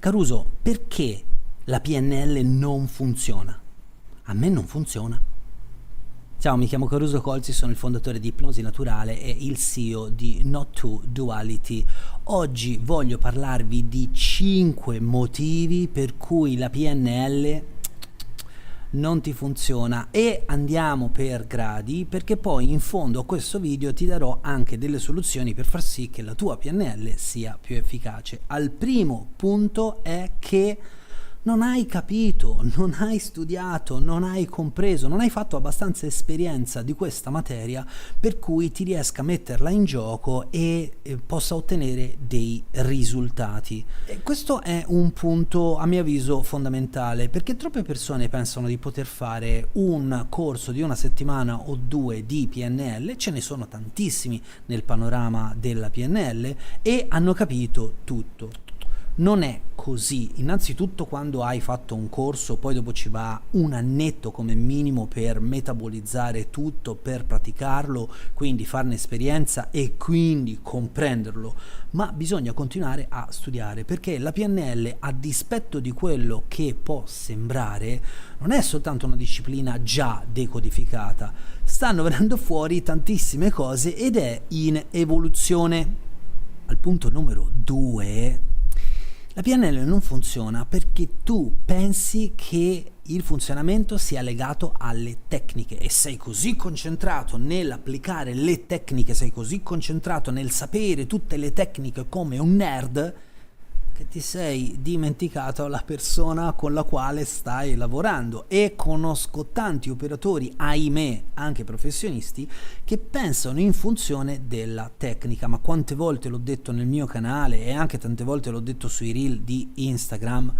Caruso, perché la PNL non funziona? A me non funziona. Ciao, mi chiamo Caruso Colzi, sono il fondatore di Ipnosi Naturale e il CEO di Not To Duality. Oggi voglio parlarvi di 5 motivi per cui la PNL non ti funziona, e andiamo per gradi, perché poi in fondo a questo video ti darò anche delle soluzioni per far sì che la tua PNL sia più efficace. Al primo punto è che non hai capito, non hai studiato, non hai compreso, non hai fatto abbastanza esperienza di questa materia per cui ti riesca a metterla in gioco e possa ottenere dei risultati. E questo è un punto a mio avviso fondamentale, perché troppe persone pensano di poter fare un corso di una settimana o due di PNL, ce ne sono tantissimi nel panorama della PNL, e hanno capito tutto. Non è così. Innanzitutto, quando hai fatto un corso, poi dopo ci va un annetto come minimo per metabolizzare tutto, per praticarlo, quindi farne esperienza e quindi comprenderlo, ma bisogna continuare a studiare, perché la PNL, a dispetto di quello che può sembrare, non è soltanto una disciplina già decodificata, stanno venendo fuori tantissime cose ed è in evoluzione. Al punto numero 2, la PNL non funziona perché tu pensi che il funzionamento sia legato alle tecniche e sei così concentrato nell'applicare le tecniche, sei così concentrato nel sapere tutte le tecniche come un nerd, che ti sei dimenticato la persona con la quale stai lavorando. E conosco tanti operatori, ahimè anche professionisti, che pensano in funzione della tecnica. Ma quante volte l'ho detto nel mio canale e anche tante volte l'ho detto sui reel di Instagram.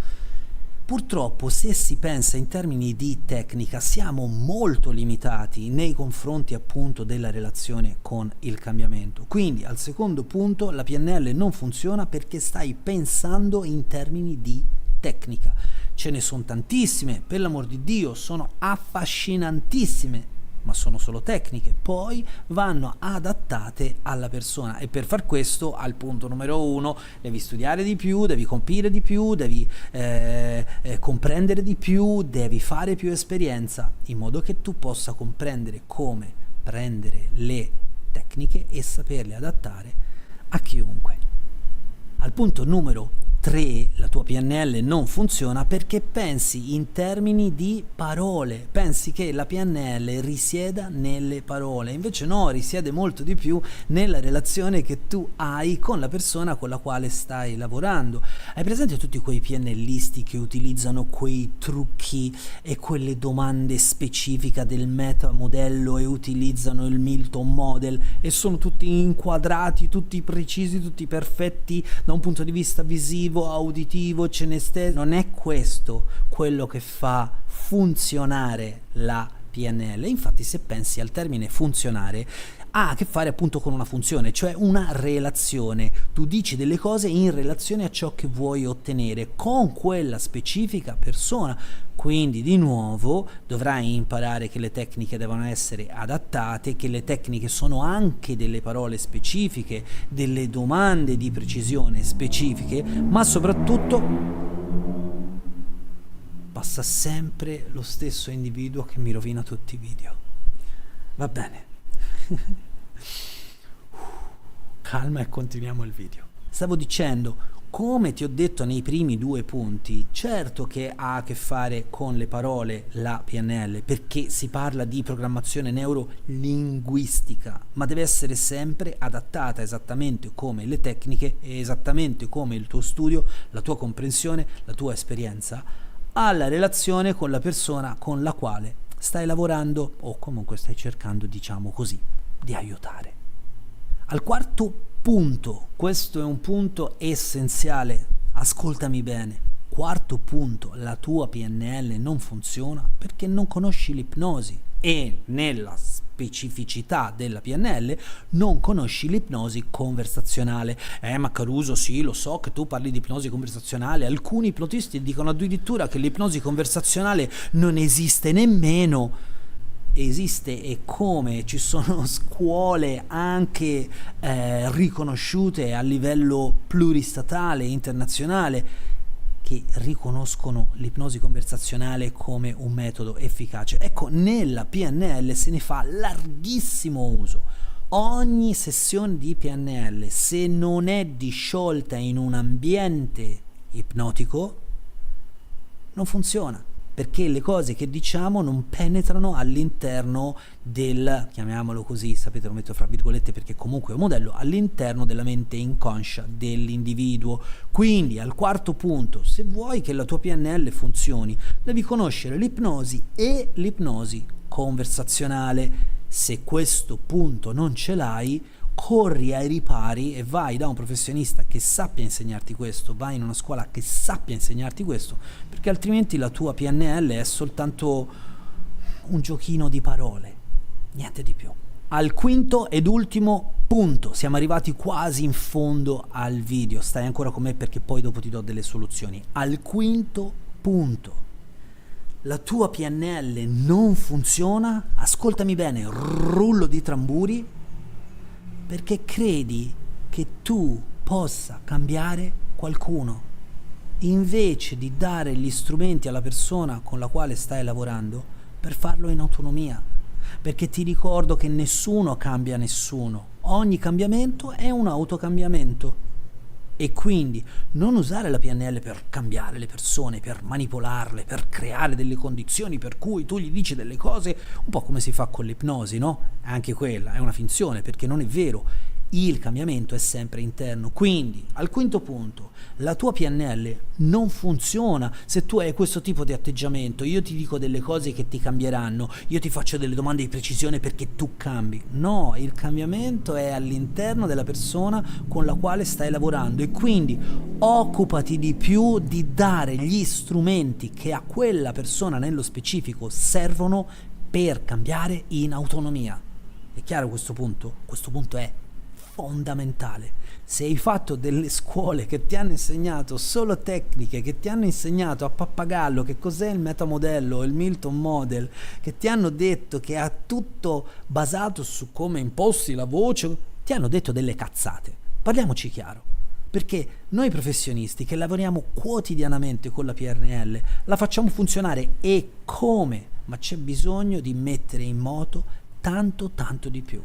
Purtroppo, se si pensa in termini di tecnica, siamo molto limitati nei confronti appunto della relazione con il cambiamento. Quindi, al secondo punto, la PNL non funziona perché stai pensando in termini di tecnica. Ce ne sono tantissime, per l'amor di Dio, sono affascinantissime, ma sono solo tecniche, poi vanno adattate alla persona, e per far questo, al punto numero 1, devi studiare di più, devi capire di più, devi comprendere di più, devi fare più esperienza, in modo che tu possa comprendere come prendere le tecniche e saperle adattare a chiunque. Al punto numero 3, la tua PNL non funziona perché pensi in termini di parole, pensi che la PNL risieda nelle parole, invece no, risiede molto di più nella relazione che tu hai con la persona con la quale stai lavorando. Hai presente tutti quei PNListi che utilizzano quei trucchi e quelle domande specifiche del metamodello e utilizzano il Milton Model e sono tutti inquadrati, tutti precisi, tutti perfetti da un punto di vista visivo, auditivo, cinestesico? Non è questo quello che fa funzionare la PNL. Infatti, se pensi al termine funzionare, ha a che fare appunto con una funzione, cioè una relazione. Tu dici delle cose in relazione a ciò che vuoi ottenere con quella specifica persona. Quindi di nuovo dovrai imparare che le tecniche devono essere adattate, che le tecniche sono anche delle parole specifiche, delle domande di precisione specifiche, ma soprattutto passa sempre lo stesso individuo che mi rovina tutti i video. Va bene. Calma e continuiamo il video. Stavo dicendo, come ti ho detto nei primi 2 punti, certo che ha a che fare con le parole la PNL, perché si parla di programmazione neurolinguistica, ma deve essere sempre adattata esattamente come le tecniche e esattamente come il tuo studio, la tua comprensione, la tua esperienza, alla relazione con la persona con la quale stai lavorando o comunque stai cercando, diciamo così, di aiutare. Al quarto punto, questo è un punto essenziale, ascoltami bene. Quarto punto, la tua PNL non funziona perché non conosci l'ipnosi, e nella specificità della PNL non conosci l'ipnosi conversazionale. Ma Caruso, sì, lo so che tu parli di ipnosi conversazionale, alcuni ipnotisti dicono addirittura che l'ipnosi conversazionale non esiste nemmeno. Esiste, e come, ci sono scuole anche riconosciute a livello pluristatale, internazionale, che riconoscono l'ipnosi conversazionale come un metodo efficace. Ecco, nella PNL se ne fa larghissimo uso. Ogni sessione di PNL, se non è disciolta in un ambiente ipnotico, non funziona, perché le cose che diciamo non penetrano all'interno del, chiamiamolo così, sapete, lo metto fra virgolette perché comunque è un modello, all'interno della mente inconscia dell'individuo. Quindi al quarto punto, se vuoi che la tua PNL funzioni, devi conoscere l'ipnosi e l'ipnosi conversazionale. Se questo punto non ce l'hai, corri ai ripari e vai da un professionista che sappia insegnarti questo, vai in una scuola che sappia insegnarti questo, perché altrimenti la tua PNL è soltanto un giochino di parole, niente di più. Al quinto ed ultimo punto, siamo arrivati quasi in fondo al video, stai ancora con me perché poi dopo ti do delle soluzioni. Al quinto punto, la tua PNL non funziona, ascoltami bene, rullo di tamburi, perché credi che tu possa cambiare qualcuno, invece di dare gli strumenti alla persona con la quale stai lavorando per farlo in autonomia. Perché ti ricordo che nessuno cambia nessuno, ogni cambiamento è un autocambiamento. E quindi non usare la PNL per cambiare le persone, per manipolarle, per creare delle condizioni per cui tu gli dici delle cose, un po' come si fa con l'ipnosi, no? Anche quella è una finzione, perché non è vero. Il cambiamento è sempre interno. Quindi, al quinto punto, la tua PNL non funziona se tu hai questo tipo di atteggiamento. Io ti dico delle cose che ti cambieranno, io ti faccio delle domande di precisione perché tu cambi. No, il cambiamento è all'interno della persona con la quale stai lavorando, e quindi occupati di più di dare gli strumenti che a quella persona nello specifico servono per cambiare in autonomia. È chiaro questo punto? Questo punto è fondamentale. Se hai fatto delle scuole che ti hanno insegnato solo tecniche, che ti hanno insegnato a pappagallo che cos'è il metamodello, il Milton Model, che ti hanno detto che è tutto basato su come imposti la voce, ti hanno detto delle cazzate. Parliamoci chiaro, perché noi professionisti che lavoriamo quotidianamente con la PNL la facciamo funzionare, e come? Ma c'è bisogno di mettere in moto tanto di più.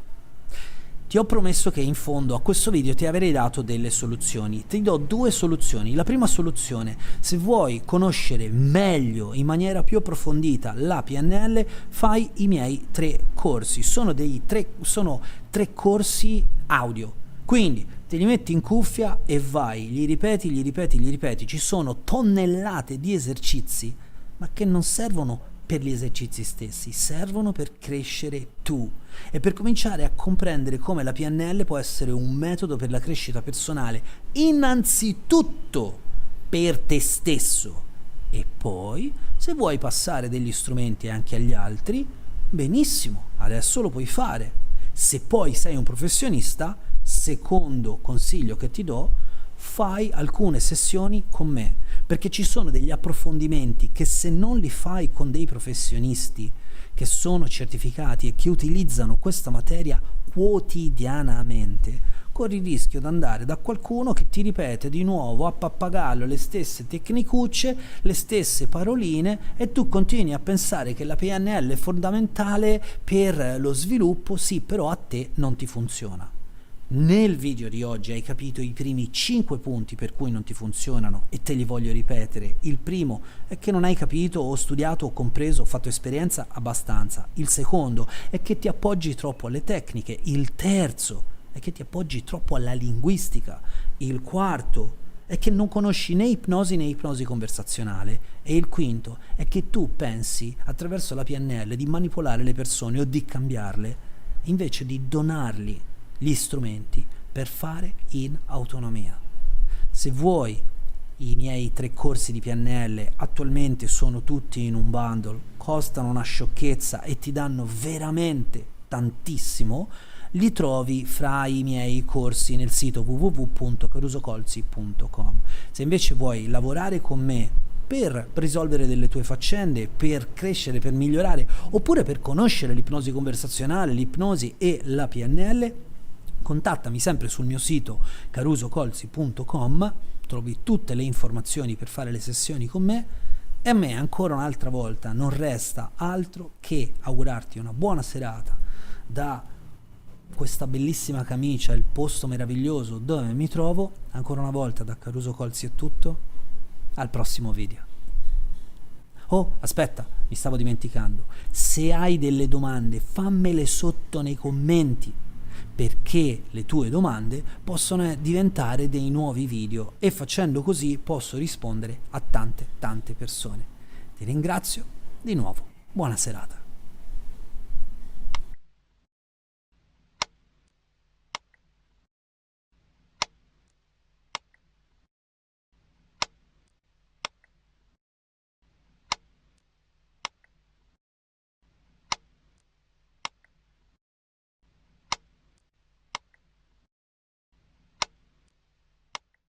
Ti ho promesso che in fondo a questo video ti avrei dato delle soluzioni. Ti do due soluzioni. La prima soluzione, se vuoi conoscere meglio, in maniera più approfondita, la PNL, fai i miei 3 corsi. Sono tre corsi audio. Quindi te li metti in cuffia e vai, gli ripeti. Ci sono tonnellate di esercizi, ma che non servono per gli esercizi stessi, servono per crescere tu e per cominciare a comprendere come la PNL può essere un metodo per la crescita personale, innanzitutto per te stesso, e poi se vuoi passare degli strumenti anche agli altri, benissimo, adesso lo puoi fare. Se poi sei un professionista, secondo consiglio che ti do, fai alcune sessioni con me, perché ci sono degli approfondimenti che se non li fai con dei professionisti che sono certificati e che utilizzano questa materia quotidianamente, corri il rischio di andare da qualcuno che ti ripete di nuovo a pappagallo le stesse tecnicucce, le stesse paroline, e tu continui a pensare che la PNL è fondamentale per lo sviluppo, sì, però a te non ti funziona. Nel video di oggi hai capito i primi 5 punti per cui non ti funzionano, e te li voglio ripetere. Il primo è che non hai capito o studiato o compreso o fatto esperienza abbastanza. Il secondo è che ti appoggi troppo alle tecniche. Il terzo è che ti appoggi troppo alla linguistica. Il quarto è che non conosci né ipnosi né ipnosi conversazionale. E il quinto è che tu pensi attraverso la PNL di manipolare le persone o di cambiarle, invece di donargli gli strumenti per fare in autonomia. Se vuoi, i miei 3 corsi di PNL attualmente sono tutti in un bundle, costano una sciocchezza e ti danno veramente tantissimo. Li trovi fra i miei corsi nel sito www.carusocolzi.com. Se invece vuoi lavorare con me per risolvere delle tue faccende, per crescere, per migliorare, oppure per conoscere l'ipnosi conversazionale, l'ipnosi e la PNL, contattami sempre sul mio sito carusocolzi.com, trovi tutte le informazioni per fare le sessioni con me, e a me ancora un'altra volta non resta altro che augurarti una buona serata da questa bellissima camicia, il posto meraviglioso dove mi trovo. Ancora una volta da Caruso Colzi è tutto, al prossimo video. Oh, aspetta, mi stavo dimenticando, se hai delle domande fammele sotto nei commenti, perché le tue domande possono diventare dei nuovi video e facendo così posso rispondere a tante persone. Ti ringrazio di nuovo, buona serata.